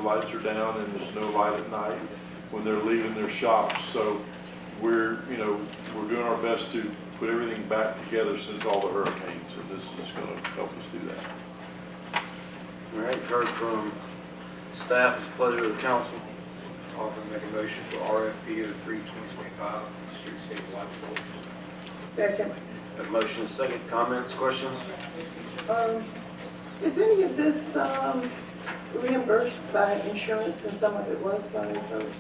lights are down and there's no light at night when they're leaving their shops. So we're doing our best to put everything back together since all the hurricanes. So this is going to help us do that. All right, heard from staff. It's a pleasure of the council. Offer to make a motion for RFP of 3/2025 streetscape light poles. Second. Have a motion, second. Comments, questions? Is any of this reimbursed by insurance, and some of it was by insurance?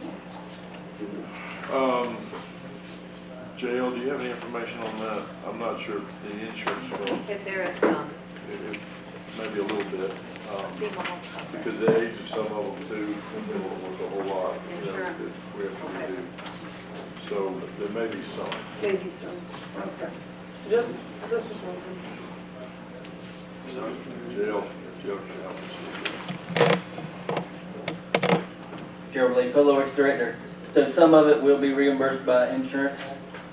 JL, do you have any information on that? I'm not sure if the insurance will. If there is some. Maybe a little bit. FEMA won't cover it. Because the age of some of them too, they won't work a whole lot. Insurance. That we have to redo. So there may be some. Maybe some. Okay. Just this was one. JL can help us. Gerald Lee, Public Works Director. So some of it will be reimbursed by insurance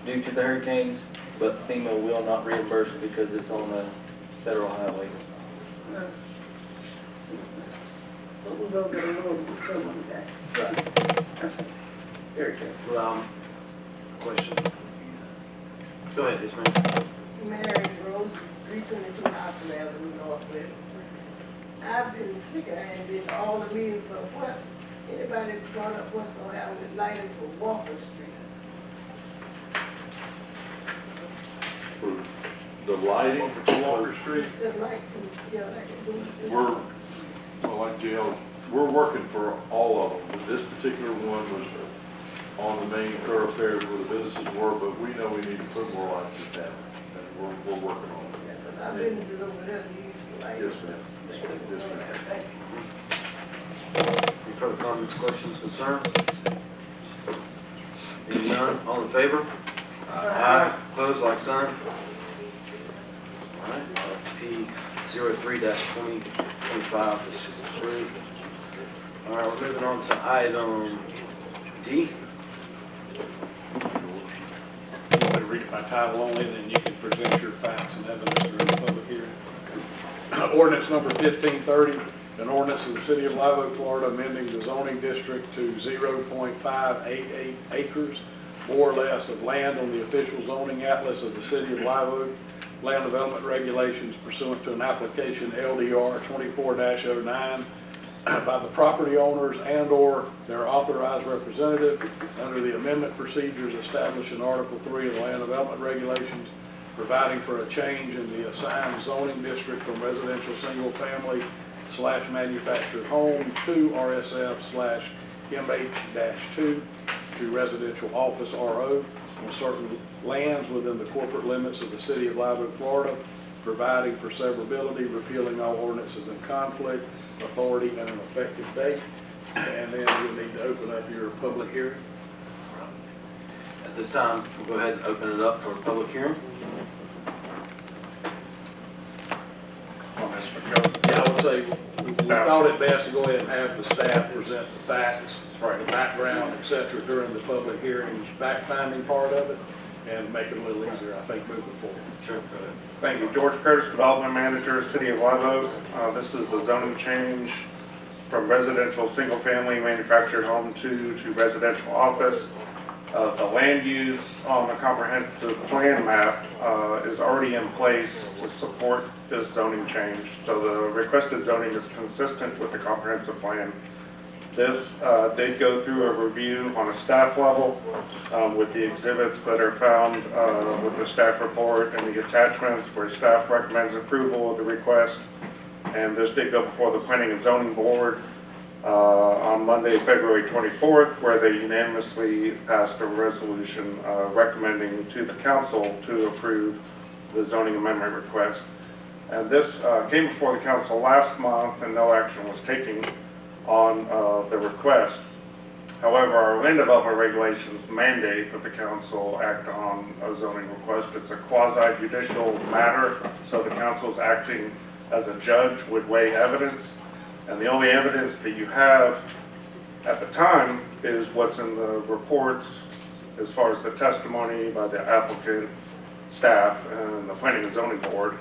due to the hurricanes, but FEMA will not reimburse it because it's on the federal highway. But we will get a little money back. Right. Okay. Very good. Question. Go ahead, yes, ma'am. Mary Rose, 322 Hospital Avenue Northwest. I've been sick and I ain't been to all the meetings, but what, anybody brought up what's gonna happen with lighting for Walker Street? For the lighting for Walker Street, The lights and, yeah, like they do. like JL, we're working for all of them. But this particular one was on the main thoroughfares where the businesses were, but we know we need to put more lights in town, and we're working on it. Yeah, 'cause our businesses over there use the lights. Yes, ma'am. Yes, ma'am. Thank you. Any further comments, questions, concerns? Hearing none, all in favor? Aye. Opposed, like sign. All right, P03-2025 is approved. All right, we're moving on to item D. You want to read it by title only, then you can present your facts and evidence during the public hearing. Ordinance number 1530, an ordinance of the City of Live Oak, Florida, amending the zoning district to 0.588 acres, more or less, of land on the official zoning atlas of the City of Live Oak, land development regulations pursuant to an application LDR 24-09 by the property owners and/or their authorized representative under the amendment procedures established in Article 3 of the Land Development Regulations, providing for a change in the assigned zoning district from residential single-family / manufactured home to RSF / MH-2 to residential office RO on certain lands within the corporate limits of the City of Live Oak, Florida, providing for severability, repealing all ordinances in conflict, authority, and an effective date. And then you'll need to open up your public hearing. At this time, we'll go ahead and open it up for a public hearing. Yeah, I would say we thought it best to go ahead and have the staff present the facts, the background, et cetera, during the public hearings, fact-finding part of it, and make it a little easier, I think, moving forward. Sure, go ahead. Thank you. George Curtis, Development Manager, City of Live Oak. This is a zoning change from residential single-family manufactured home to residential office. The land use on the comprehensive plan map is already in place to support this zoning change. So the requested zoning is consistent with the comprehensive plan. This did go through a review on a staff level with the exhibits that are found with the staff report and the attachments where staff recommends approval of the request. And this did go before the Planning and Zoning Board on Monday, February 24th, where they unanimously passed a resolution recommending to the council to approve the zoning amendment request. And this came before the council last month and no action was taken on the request. However, our land development regulations mandate that the council act on a zoning request. It's a quasi-judicial matter, so the council is acting as a judge, would weigh evidence, and the only evidence that you have at the time is what's in the reports as far as the testimony by the applicant, staff, and the Planning and Zoning Board.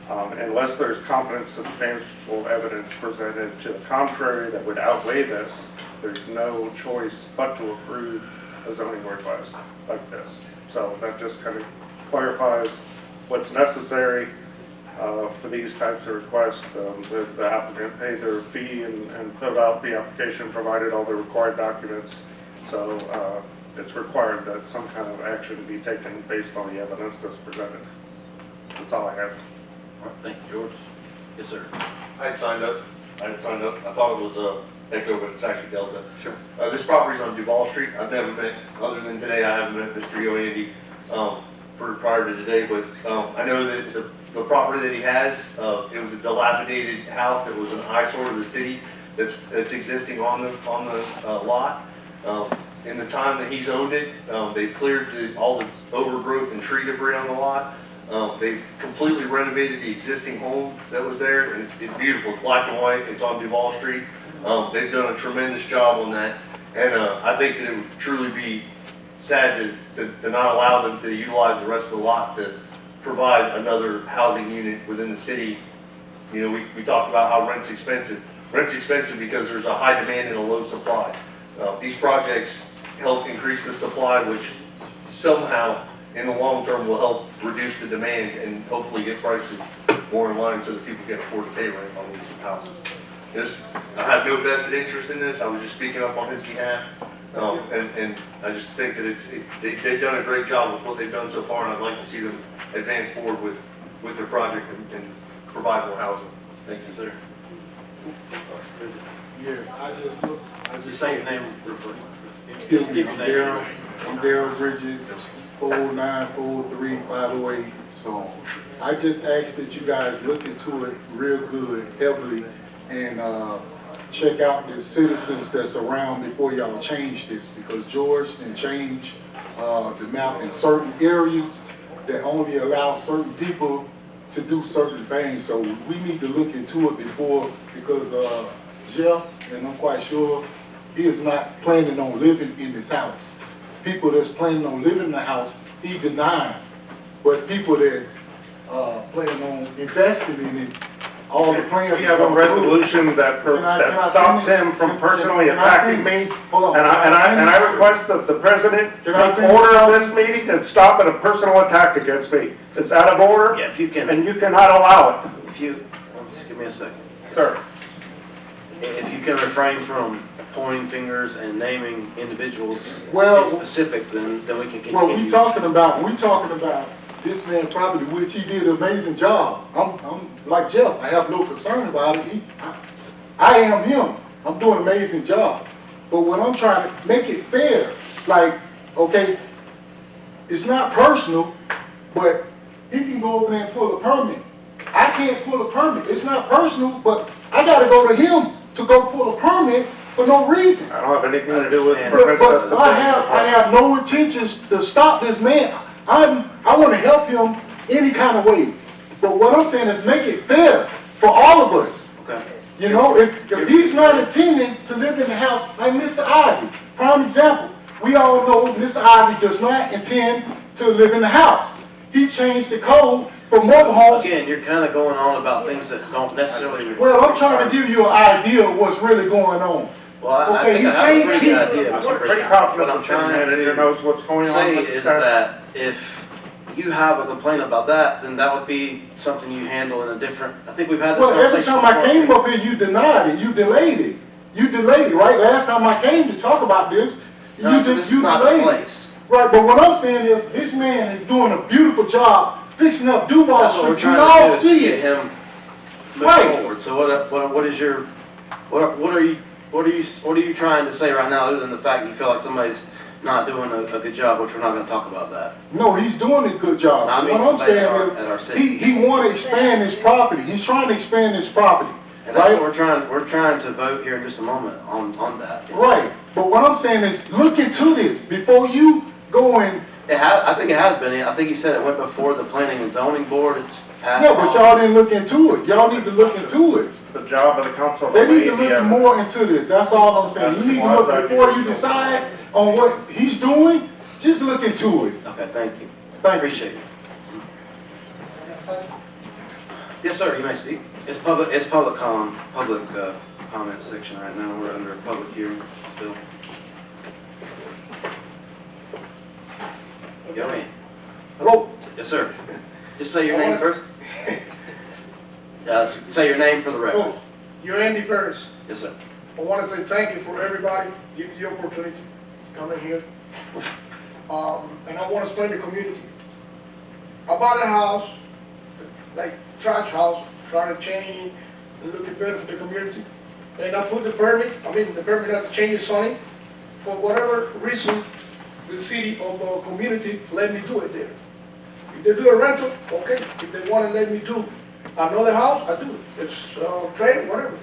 Unless there's competent, substantial evidence presented to the contrary that would outweigh this, there's no choice but to approve a zoning request like this. So that just kind of clarifies what's necessary for these types of requests. The applicant paid their fee and filled out the application, provided all the required documents. So it's required that some kind of action be taken based on the evidence that's presented. That's all I have. All right, thank you, George. Yes, sir. I had signed up. I thought it was Echo, but it's actually Delta. Sure. This property's on Duval Street. I've never met, other than today, I haven't met Mr. Yoandy prior to today, but I know that the property that he has, it was a dilapidated house that was an eyesore to the city that's existing on the lot. In the time that he's owned it, they've cleared all the overgrowth and tree debris on the lot. They've completely renovated the existing home that was there, and it's beautiful. It's black and white. It's on Duval Street. They've done a tremendous job on that, and I think that it would truly be sad to not allow them to utilize the rest of the lot to provide another housing unit within the city. You know, we talked about how rent's expensive. Rent's expensive because there's a high demand and a low supply. These projects help increase the supply, which somehow in the long term will help reduce the demand and hopefully get prices more in line so that people can afford to pay rent on these houses. I have no vested interest in this. I was just speaking up on his behalf. And I just think that they've done a great job with what they've done so far, and I'd like to see them advance forward with their project and provide more housing. Thank you, sir. Yes, I Just just, say your name real quick. excuse me, Give I'm your name. Darryl Bridges, 4943508. So I just ask that you guys look into it real good, heavily, and check out the citizens that's around before y'all change this, because George can change the map in certain areas that only allow certain people to do certain things. So we need to look into it before, because Jeff, and I'm quite sure, he is not planning on living in this house. People that's planning on living in the house, he denied. But people that's planning on investing in it, all the plans. We have a resolution that stops him from personally attacking me. Hold on. And I request that the president Can I take finish? order of this meeting and stop at a personal attack against me. It's out of order, Yeah, if you can, and you cannot allow it. just give me a second. Sir. If you can refrain from pointing fingers and naming individuals Well- in specific, then we can continue. Well, we talking about this man property, which he did an amazing job. I'm like Jeff, I have no concern about it. I am him. I'm doing an amazing job. But what I'm trying to make it fair, like, okay, it's not personal, but he can go over there and pull a permit. I can't pull a permit. It's not personal, but I gotta go to him to go pull a permit for no reason. I don't have anything to do with But- permits. But I have no intentions to stop this man. I want to help him any kind of way. But what I'm saying is make it fair for all of us. Okay. You know, if he's not intending to live in the house, like Mr. Ivy, prime example. We all know Mr. Ivy does not intend to live in the house. He changed the code for mobile homes. Again, you're kind of going on about things that don't necessarily. Well, I'm trying to give you an idea of what's really going on. Well, I Okay, think I he have a changed pretty good it. idea, I'm Mr. pretty President. confident What I'm the city trying manager knows what's to going on say with the is staff. that if you have a complaint about that, then that would be something you handle in a different, I think we've had this Well, every conversation time I before. came up here, you denied it, you delayed it. You delayed it, right? Last time I came to talk about this, No, you so this is you not the delayed it. place. Right, but what I'm saying is, this man is doing a beautiful job fixing up Duval That's what we're Street. You trying all to do, see get it. him Right. moving forward. So what is your, what are you trying to say right now, other than the fact you feel like somebody's not doing a good job, which we're not gonna talk about that? No, he's doing a good job. I mean, What I'm somebody saying at our is, city. he want to expand his property. He's trying to expand his property, And that's what right? we're trying to vote here in just a moment on that. Right, but what I'm saying is, look into this before you go and, I think it has been, I think he said it went before the planning and zoning board, it's passed. yeah, but on. y'all didn't look into it. Y'all need to look into it. It's the job of the council to They need weigh to the look evidence. more into this, that's all I'm saying. You need to look, before you decide on what he's doing, just look into it. Okay, thank you. Thank you. Appreciate it. Yes, sir, you may speak. It's public comment section right now. We're under a public hearing still. Go ahead. Hello, Yes, sir. Just say your name first. Say your name for the record. oh, you're Andy Paris. Yes, sir. I want to say thank you for everybody giving the opportunity to come in here. And I want to explain the community. I bought a house, like trash house, trying to change and look it better for the community. And I put the permit not to change the zoning. For whatever reason, the city or the community let me do it there. If they do a rental, okay. If they want to let me do another house, I do it. It's trade, whatever.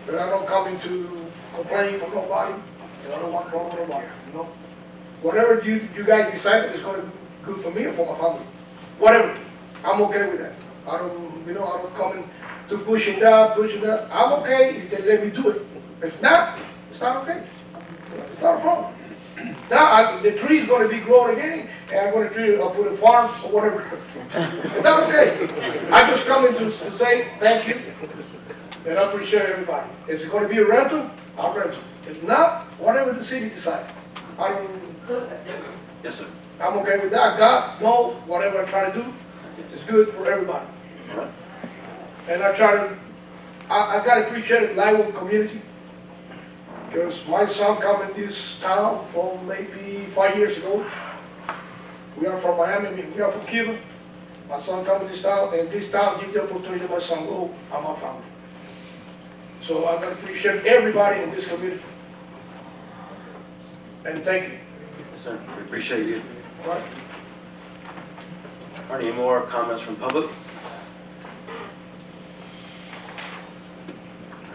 But I'm not coming to complain from nobody. I don't want problem with nobody, you know. Whatever you guys decide is going to be good for me or for my family. Whatever. I'm okay with that. I don't come in to pushing that. I'm okay if they let me do it. If not, it's not okay. It's not a problem. Now, the tree is going to be growing again, and I'm going to put a farm or whatever. It's not okay. I just come in to say thank you, and I appreciate everybody. If it's going to be a rental, I'll rent it. If not, whatever the city decides. Yes, sir. I'm okay with that. God, no, whatever I try to do, it's good for everybody. All right. And I got to appreciate the Lywood community. Because my son come in this town from maybe 5 years ago. We are from Miami, we are from Cuba. My son come to this town, and this town give the opportunity to my son go and my family. So I got to appreciate everybody in this community. And thank you. Yes, sir. We appreciate you. All right. Are there any more comments from public?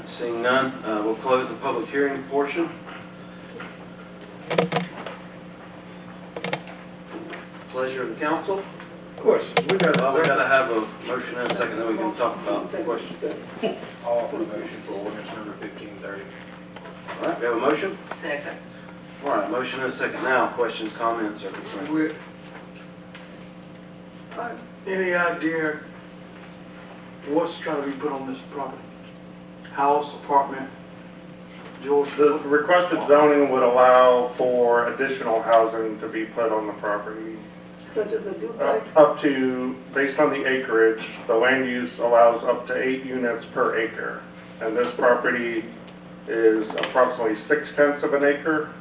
Seeing none, we'll close the public hearing portion. Pleasure of the council. Question. We gotta have a motion and a second, then we can talk about the question. I'll offer a motion for ordinance number 1530. All right, we have a motion? Second. All right, motion and a second. Now, questions, comments, or concerns? With any idea what's trying to be put on this property? House, apartment, George? The requested zoning would allow for additional housing to be put on the property. Such as a duplex? Up to, based on the acreage, the land use allows up to 8 units per acre. And this property is approximately 6/10 of an acre.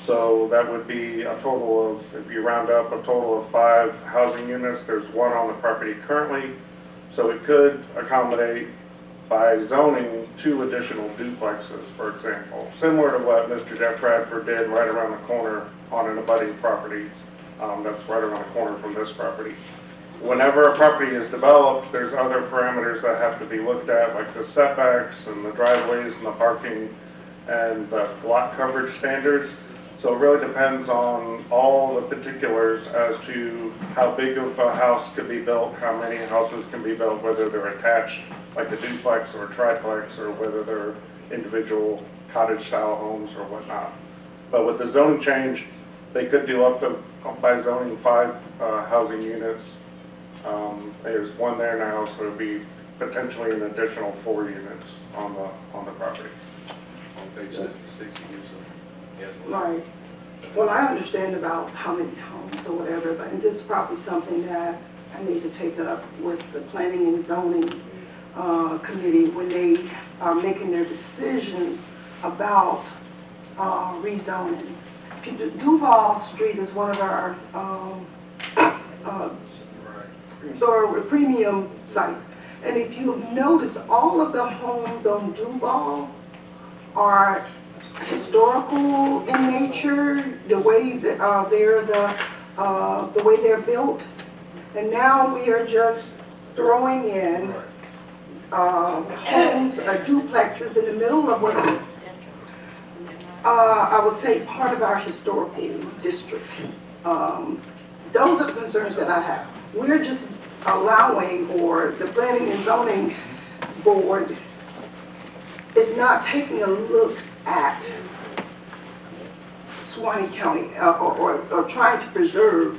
So that would be a total of, if you round up, a total of 5 housing units. There's 1 on the property currently. So it could accommodate, by zoning, 2 additional duplexes, for example. Similar to what Mr. Jeff Bradford did right around the corner on an abutting property. That's right around the corner from this property. Whenever a property is developed, there's other parameters that have to be looked at, like the setbacks and the driveways and the parking and the lot coverage standards. So it really depends on all the particulars as to how big of a house could be built, how many houses can be built, whether they're attached like a duplex or a triplex, or whether they're individual cottage-style homes or whatnot. But with the zoning change, they could do up to, by zoning, 5 housing units. There's 1 there now, so it'd be potentially an additional 4 units on the property. On page 76, it gives them, yes. Right. Well, I understand about how many homes or whatever, but this is probably something that I need to take up with the planning and zoning committee when they are making their decisions about rezoning. Duval Street is one of our premium sites. And if you notice, all of the homes on Duval are historical in nature, the way that the way they're built. And now we are just throwing in homes, duplexes in the middle of what's I would say part of our historical district. Those are the concerns that I have. We're just allowing, or the planning and zoning board is not taking a look at Suwannee County or trying to preserve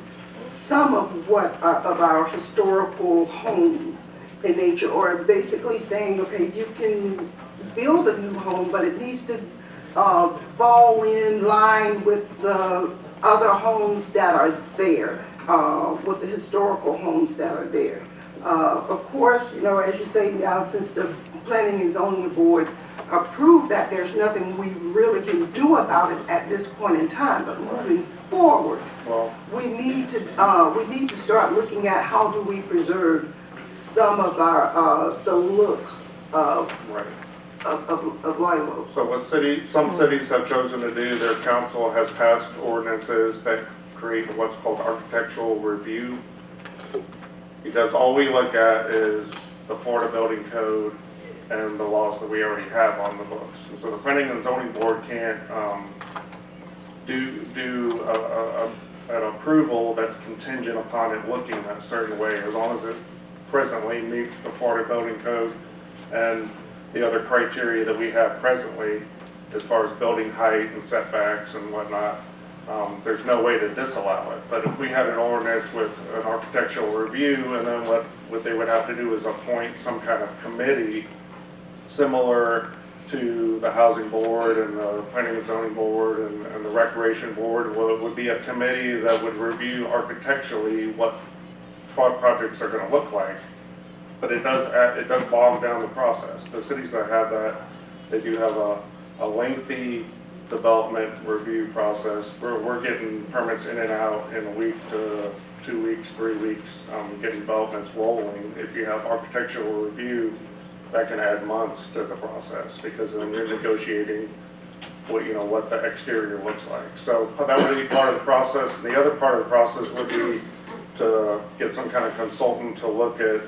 some of what of our historical homes in nature, or basically saying, okay, you can build a new home, but it needs to fall in line with the other homes that are there, with the historical homes that are there. Of course, you know, as you say now, since the Planning and Zoning Board approved that, there's nothing we really can do about it at this point in time, but moving forward, Well, we need to start looking at how do we preserve some of our, the look of right. Live Oak. So what some cities have chosen to do, their council has passed ordinances that create what's called architectural review. Because all we look at is the Florida Building Code and the laws that we already have on the books. And so the Planning and Zoning Board can't do an approval that's contingent upon it looking a certain way, as long as it presently meets the Florida Building Code and the other criteria that we have presently as far as building height and setbacks and whatnot. There's no way to disallow it. But if we had an ordinance with an architectural review, and then what they would have to do is appoint some kind of committee similar to the Housing Board and the Planning and Zoning Board and the Recreation Board, would be a committee that would review architecturally what projects are going to look like. But it does bog down the process. The cities that have that, they do have a lengthy development review process. We're getting permits in and out in a week to 2 weeks, 3 weeks, getting developments rolling. If you have architectural review, that can add months to the process, because then you're negotiating what the exterior looks like. So that would be part of the process. The other part of the process would be to get some kind of consultant to look at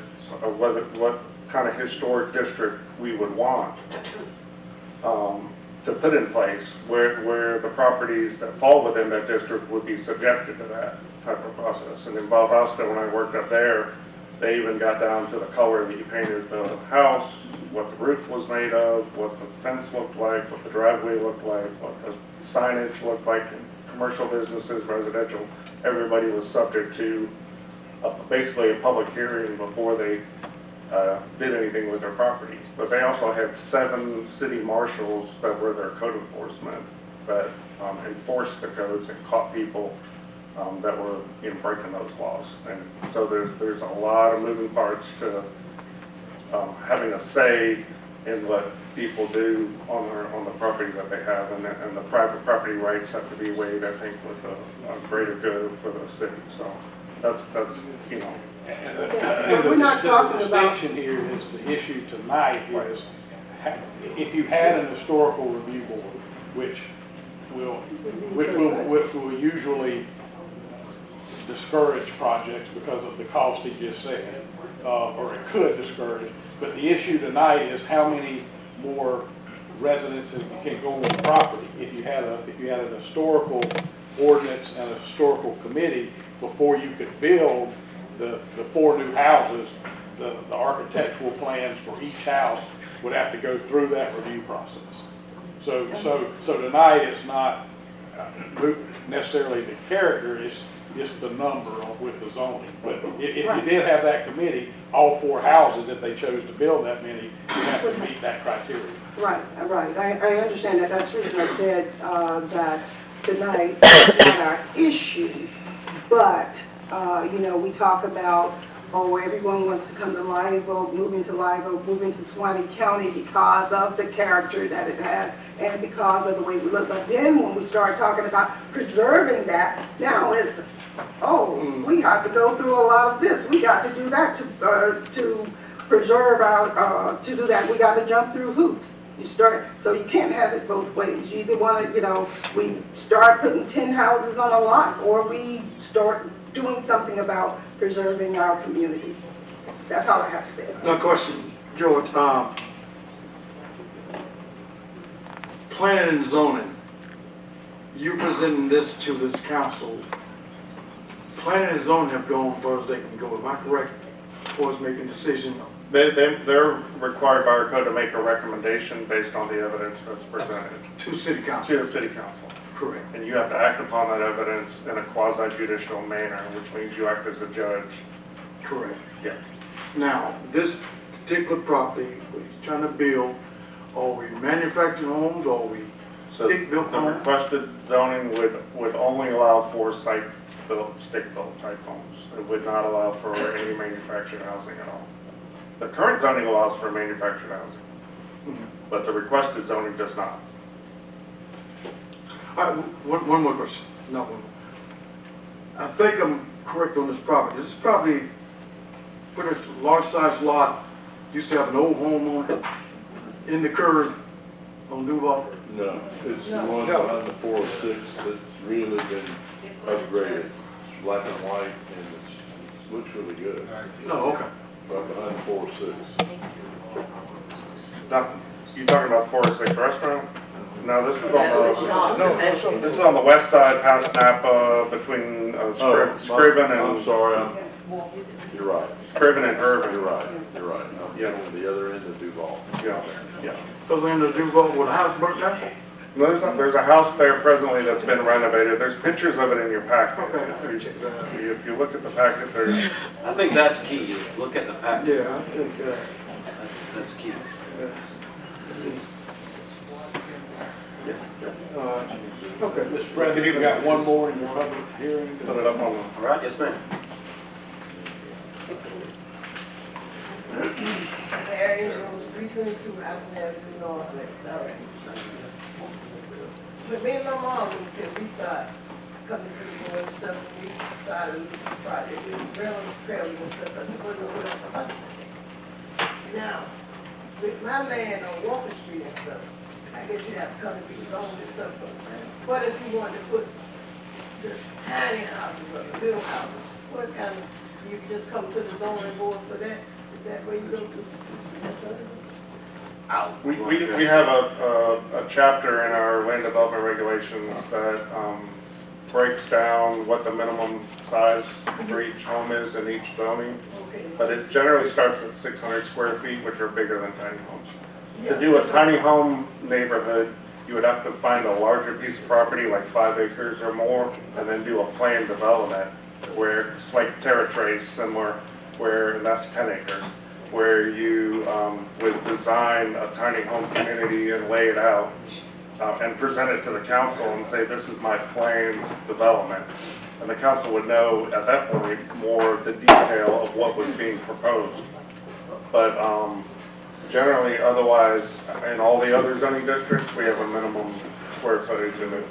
what kind of historic district we would want to put in place, where the properties that fall within that district would be subjected to that type of process. And in Valdosta, when I worked up there, they even got down to the color that you painted the house, what the roof was made of, what the fence looked like, what the driveway looked like, what the signage looked like in commercial businesses, residential. Everybody was subject to basically a public hearing before they did anything with their property. But they also had 7 city marshals that were their code enforcement that enforced the codes and caught people that were breaking those laws. And so there's a lot of moving parts to having a say in what people do on the property that they have, and the private property rights have to be weighed, I think, with a greater good for the city. So that's But we're not talking about. The distinction here is the issue tonight is if you had an historical review board, which will usually discourage projects because of the cost he just said, or it could discourage. But the issue tonight is how many more residents can go on the property. If you had an historical ordinance and a historical committee before you could build the 4 new houses, the architectural plans for each house would have to go through that review process. So tonight it's not necessarily the character, it's the number with the zoning. But if you did have that committee, all 4 houses, if they chose to build that many, you have to meet that criteria. Right. I understand that. That's the reason I said that tonight is not our issue. But, we talk about, everyone wants to come to Live Oak, moving to Suwannee County because of the character that it has and because of the way we look. But then when we start talking about preserving that, now it's, we have to go through a lot of this. We got to do that to preserve our, to do that. We got to jump through hoops. So you can't have it both ways. You either want to, we start putting 10 houses on a lot, or we start doing something about preserving our community. That's all I have to say. No question, George. Planning and zoning, you presenting this to this council. Planning and zoning have gone further they can go. Am I correct towards making decisions? They're required by our code to make a recommendation based on the evidence that's presented. To city council? To the city council. Correct. And you have to act upon that evidence in a quasi-judicial manner, which means you act as a judge. Correct. Yeah. Now, this particular property, what he's trying to build, are we manufactured homes, or are we So stick-built the homes? requested zoning would only allow for site-built, stick-built type homes. It would not allow for any manufactured housing at all. The current zoning allows for manufactured housing, Mhm. but the requested zoning does not. All right, one more question, not one more. I think I'm correct on this property. This is probably, pretty large size lot, used to have an old home on it, in the curve on Duval. No, it's the one behind the 406 that's really been upgraded. It's black and white and it looks really good. No, okay. Right behind the 406. You talking about 406 Restaurant? No, this is on No, this is on the west side past Napa between Scriven I'm and sorry, you're right. Scriven and Irvin. You're right, you're right. I'm Yeah. thinking the other end of Duval. Yeah, yeah. Because in the Duval, where the house burnt down? There's a house there presently that's been renovated. There's pictures of it in your packet. Okay, I'll check that out. If you look at the packet, there's, I think that's key, is look at the package. Yeah, I think, That's key. Okay. Mr. President, you've got one more in your public hearing. put it up on the, All right, yes, ma'am. Mary Rose, 322 Ashland Avenue Northwest, all right. But me and my mom, until we start coming to the board and stuff, when we started the project, we were railroad trailers and stuff, I said, well, no, what else for us to stay? Now, with my land on Walker Street and stuff, I guess you'd have to come and be zoned and stuff, but what if you wanted to put the tiny houses or the little houses? What kind of, you just come to the zoning board for that? Is that where you go to? That's what it is? we have a chapter in our land development regulations that breaks down what the minimum size for each home is in each zoning. Okay. But it generally starts at 600 square feet, which are bigger than tiny homes. To do a tiny home neighborhood, you would have to find a larger piece of property, like 5 acres or more, and then do a planned development where it's like Terra Trace, similar, where that's 10 acres, where you would design a tiny home community and lay it out and present it to the council and say, this is my planned development. And the council would know at that point more of the detail of what was being proposed. But generally, otherwise, in all the other zoning districts, we have a minimum square footage in the